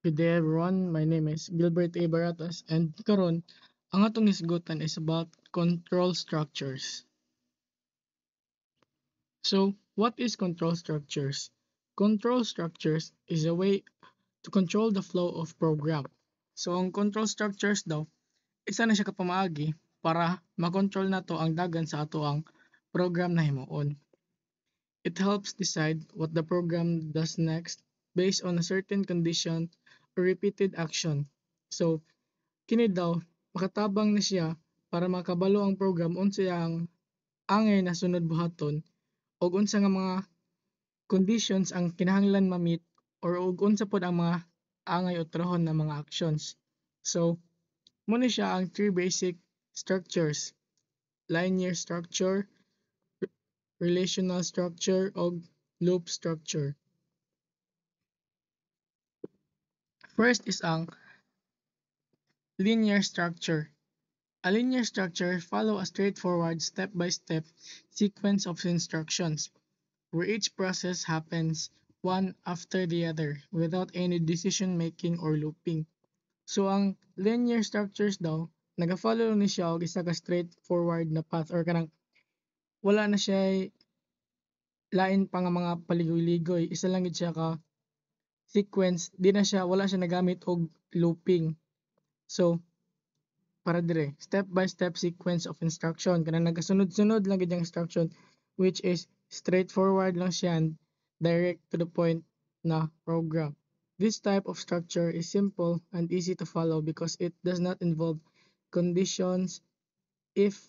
Good day everyone, my name is Gilbert A. Baratas and karon ang atong isgutan is about control structures. So, what is control structures? Control structures is a way to control the flow of program. So, ang control structures daw, isa na siya kapamaagi para makontrol nato ang dagan sa ato ang program na himuon. It helps decide what the program does next based on a certain condition or repeated action. So, kini daw makatabang na siya para makabalo ang program unsa ang angay na sunod buhaton ug unsa nga mga conditions ang kinahanglan ma-meet or ug unsa pod ang mga angay utrahon na mga actions. So, muna siya ang three basic structures: linear structure, relational structure, ug loop structure. First is ang linear structure. A linear structure follow a straightforward step-by-step sequence of instructions where each process happens one after the other without any decision making or looping. So ang linear structures daw nagafollow ni siya og isa ka straightforward na path or kanang wala na siya lain pa nga mga paligoy-ligoy, isa lang gid siya ka sequence, di na siya wala siya nagamit og looping. So para dire step by step sequence of instruction kanang nagasunod-sunod lang gid ang instruction which is straightforward lang siya and direct to the point na program. This type of structure is simple and easy to follow because it does not involve conditions, if,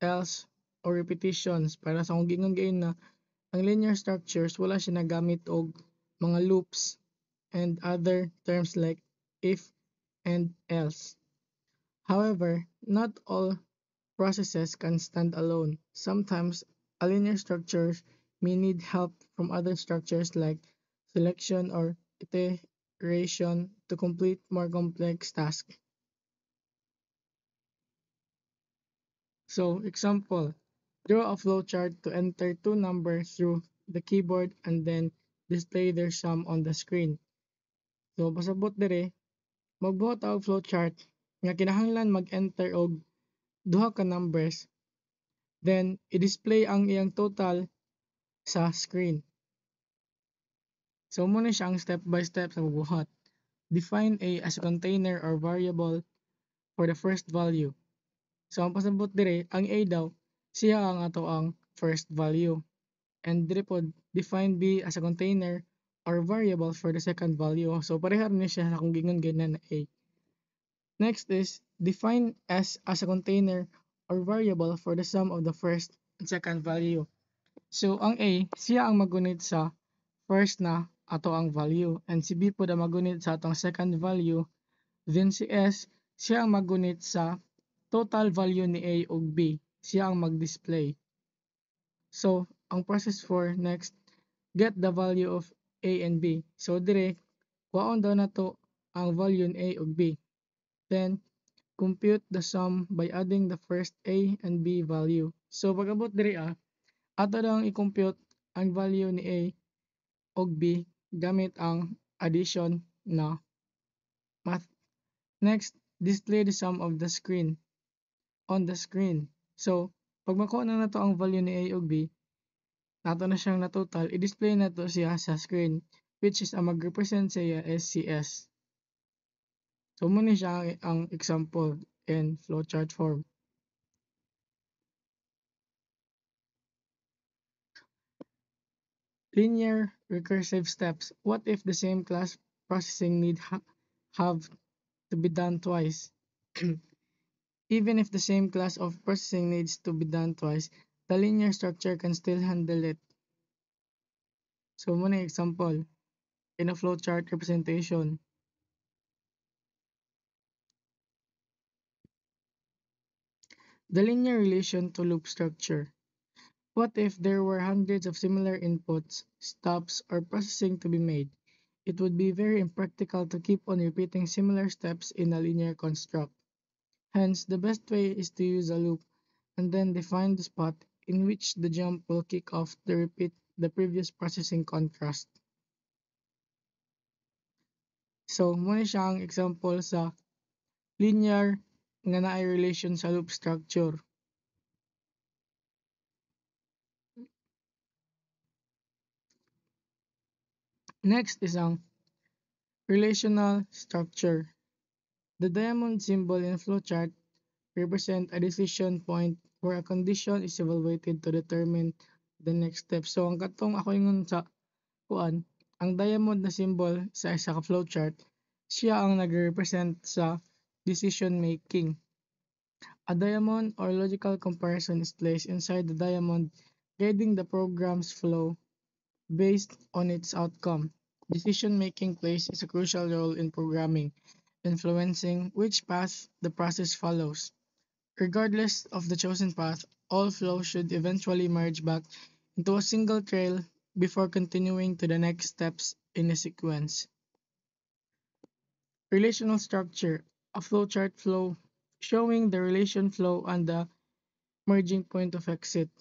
else, or repetitions. Para sa akong gingon gayon na ang linear structures wala siya nagamit og mga loops and other terms like if and else. However, not all processes can stand alone. Sometimes a linear structure may need help from other structures like selection or iteration to complete more complex tasks. So, example, draw a flowchart to enter two numbers through the keyboard and then display their sum on the screen. So, pasabot dire, magbuhat og flowchart nga kinahanglan mag-enter og duha ka numbers, then i-display ang iyang total sa screen. So muna siya ang step by step sa pagbuhat. Define A as a container or variable for the first value. So ang pasabot dire, ang A daw, siya ang ato ang first value. And dire pod, define B as a container or variable for the second value. So pareha rin siya sa kung gingon ganyan na A. Next is define S as a container or variable for the sum of the first and second value. So ang A, siya ang magunit sa first na ato ang value and si B po ang magunit sa atong second value, then si S siya ang magunit sa total value ni A ug B, siya ang mag-display. So ang process for next, get the value of A and B. So dire kuhaon daw nato ang value ni A ug B. Then compute the sum by adding the first A and B value. So pag-abot diri ato daw i-compute ang value ni A ug B gamit ang addition na math. Next, display the sum of the screen on the screen. So pag makuha na nato ang value ni A ug B, nato na siyang na total, i-display nato siya sa screen which is ang mag-represent siya as CS. So muna siya ang example in flowchart form. Linear recursive steps. What if the same class processing need have to be done twice? Even if the same class of processing needs to be done twice, the linear structure can still handle it. So muna example in a flowchart representation. The linear relation to loop structure. What if there were hundreds of similar inputs, stops, or processing to be made? It would be very impractical to keep on repeating similar steps in a linear construct. Hence, the best way is to use a loop and then define the spot in which the jump will kick off to repeat the previous processing contrast. So muna siya ang example sa linear nga naay relation sa loop structure. Next is ang relational structure. The diamond symbol in flowchart represent a decision point where a condition is evaluated to determine the next step. So ang katong ako ingon sa kuan, ang diamond na symbol sa isa ka flowchart, siya ang nagre-represent sa decision making. A diamond or logical comparison is placed inside the diamond, guiding the program's flow based on its outcome. Decision making plays a crucial role in programming, influencing which path the process follows. Regardless of the chosen path, all flows should eventually merge back into a single trail before continuing to the next steps in a sequence. Relational structure, a flowchart flow showing the relation flow and the merging point of exit.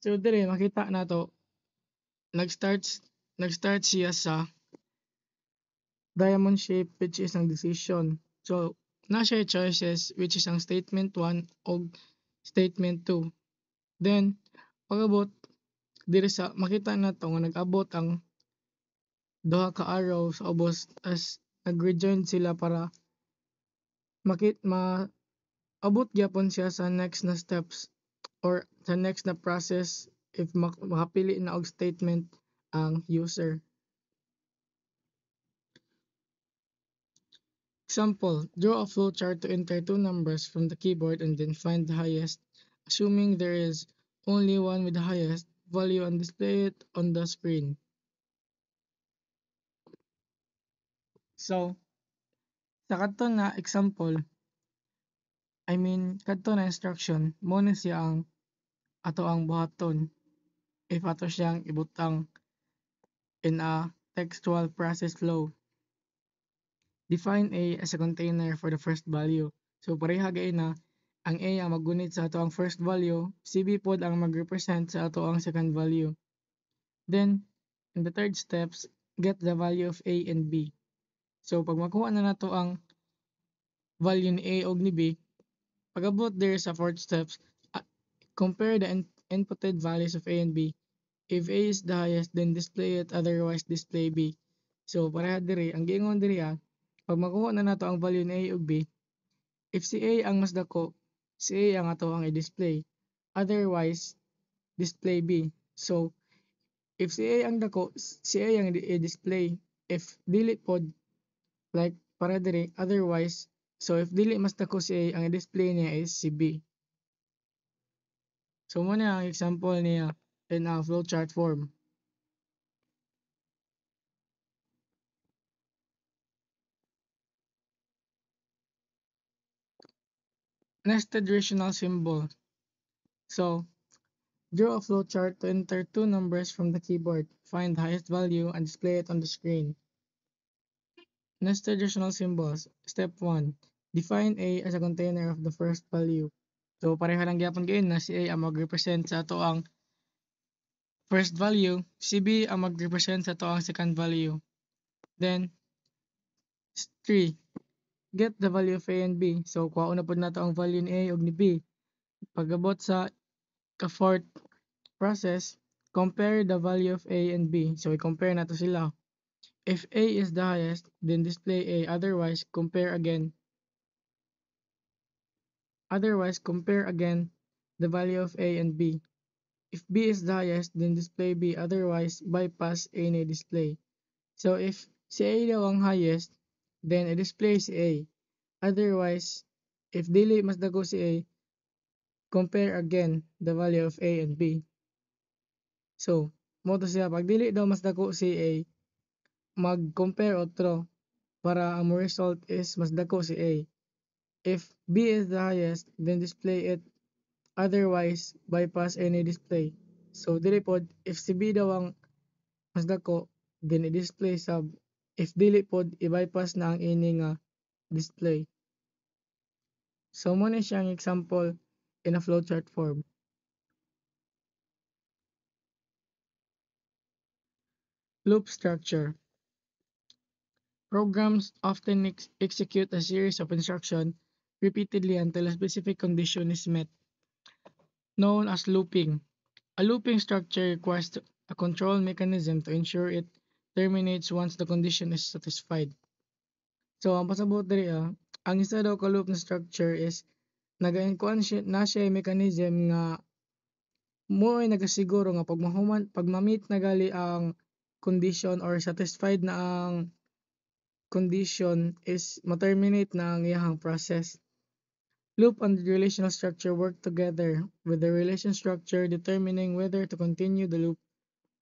So dire makita na to, nag-start nag-start siya sa diamond shape which is ang decision. So na siya choices which is ang statement 1 o statement 2. Then pag-abot diri sa makita nato nga nag-abot ang duha ka arrow sa ubos as nag-rejoin sila para maabot gyapon siya sa next na steps or sa next na process if makapili na og statement ang user. Example, draw a flowchart to enter two numbers from the keyboard and then find the highest, assuming there is only one with the highest value and display it on the screen. So, sa kadto na example, kadto na instruction, mo na siya ang ato ang buhaton if ato siyang ibutang in a textual process flow. Define A as a container for the first value. So pareha gay na ang A ang maggunit sa ato ang first value, si B pod ang magrepresent sa ato ang second value. Then, in the third steps, get the value of A and B. So pag makuha na nato ang value ni A ug ni B, pag-abot there sa fourth steps, compare the inputted values of A and B. If A is the highest, then display it, otherwise display B. So pareha diri, ang giingon diri pag makuha na nato ang value ni A ug B, if si A ang mas dako, si A ang ato ang i-display. Otherwise, display B. So, if si A ang dako, si A ang i-display. If dili pod, like para dire, otherwise, so if dili mas dako si A, ang i-display niya is si B. So, muna ang example niya in a flowchart form. Nested rational symbol. So, draw a flowchart to enter two numbers from the keyboard, find the highest value, and display it on the screen. Nested rational symbols. Step 1. Define A as a container of the first value. So pareha lang gyapon gayon na si A ang mag-represent sa ato ang first value, si B ang mag-represent sa ato ang second value. Then 3. Get the value of A and B. So kuhaon na pod nato ang value ni A ug ni B. Pag-abot sa ka-fourth process, compare the value of A and B. So i-compare nato sila. If A is the highest, then display A. Otherwise, compare again the value of A and B. If B is the highest, then display B. Otherwise, bypass A na display. So if si A daw ang highest, then i-display si A. Otherwise, if dili mas dako si A, compare again the value of A and B. So, mo to siya, pag dili daw mas dako si A, mag-compare otro para ang result is mas dako si A. If B is the highest, then display it. Otherwise, bypass any display. So, dili pod, if si B daw ang mas dako, then i-display sub. If dili pod, i-bypass na ang ini nga display. So, muna siyang example in a flowchart form. Loop structure. Programs often execute a series of instructions repeatedly until a specific condition is met, known as looping. A looping structure requires a control mechanism to ensure it terminates once the condition is satisfied. So, ang pasabot diri ang isa daw ka loop na structure is nagainkuan siya na siya mechanism nga mo'y nagasiguro nga pag ma-meet na gali ang condition or satisfied na ang condition is ma-terminate na ang iyahang process. Loop and the relational structure work together, with the relation structure determining whether to continue the loop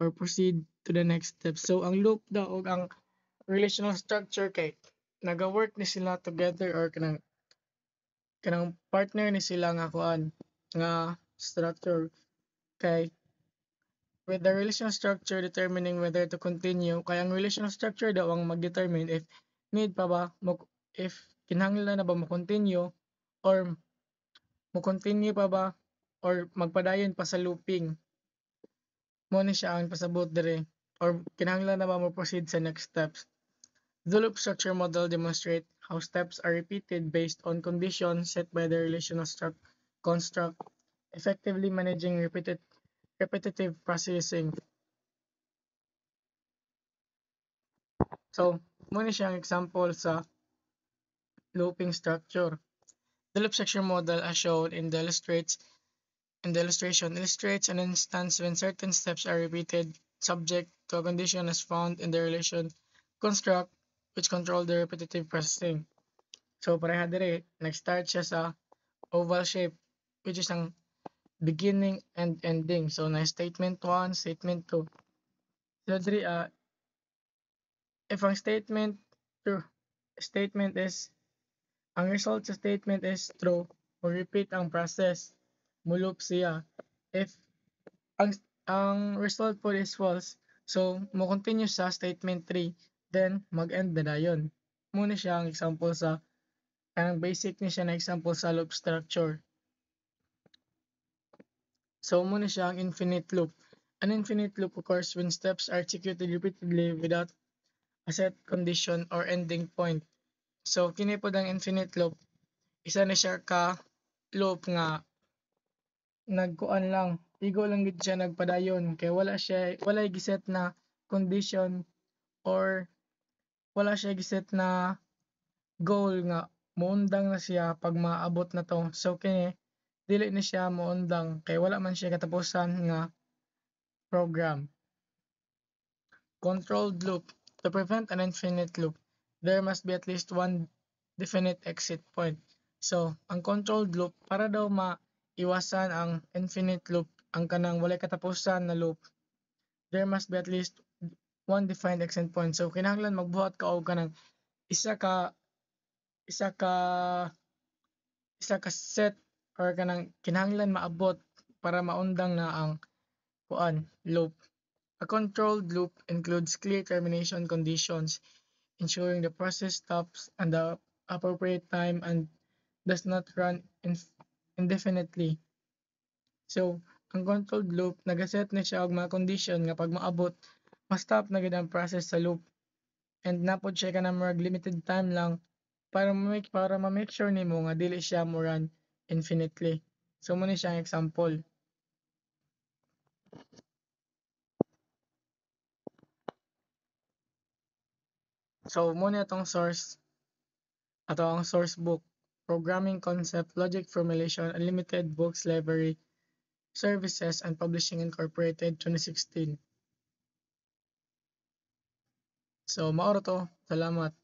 or proceed to the next step. So ang loop daw o ang relational structure kay naga-work ni sila together or kanang partner ni sila nga kuan nga structure kay with the relational structure determining whether to continue kay ang relational structure daw ang mag-determine if need pa ba if kinahanglan na ba mo continue or mo continue pa ba or magpadayon pa sa looping mo ni siya ang pasabot dire or kinahanglan na ba mo proceed sa next steps. The loop structure model demonstrates how steps are repeated based on conditions set by the relational construct, effectively managing repetitive processing. So, muna siyang example sa looping structure. The loop structure model as shown in the illustration illustrates an instance when certain steps are repeated subject to a condition as found in the relation construct which control the repetitive processing. So pareha dire, nag-start siya sa oval shape which is ang beginning and ending. So na statement 1, statement 2. So dire if ang statement is ang result sa statement is true, mo repeat ang process, mo loop siya. If ang result po is false, so mo continue sa statement 3, then mag-end na dayon. Muna siya ang example sa kanang basic ni siya na example sa loop structure. So muna siya ang infinite loop. An infinite loop occurs when steps are executed repeatedly without a set condition or ending point. So kini pod ang infinite loop. Isa na siya ka loop nga nagkuan lang, igo lang gid siya nagpadayon kay wala giset na condition or wala siya giset na goal nga muundang na siya pag maabot na to. So kini dili na siya muundang kay wala man siya katapusan nga program. Controlled loop. To prevent an infinite loop, there must be at least one definite exit point. So, ang controlled loop, para daw maiwasan ang infinite loop, ang kanang walay katapusan na loop, there must be at least one defined exit point. So, kinahanglan magbuhat ka og kanang isa ka isa ka isa ka set or kanang kinahanglan maabot para maundang na ang kuan loop. A controlled loop includes clear termination conditions, ensuring the process stops at the appropriate time and does not run indefinitely. So, ang controlled loop, nagaset na siya og mga condition nga pag maabot, ma-stop na gid ang process sa loop and napod siya ka na limited time lang para ma-make sure nimo nga dili siya mo run infinitely. So, muna siya ang example. So, muna itong source ato ang source book, Programming Concept, Logic Formulation, Unlimited Books Library, Services and Publishing Incorporated 2016. So, maoro to. Salamat.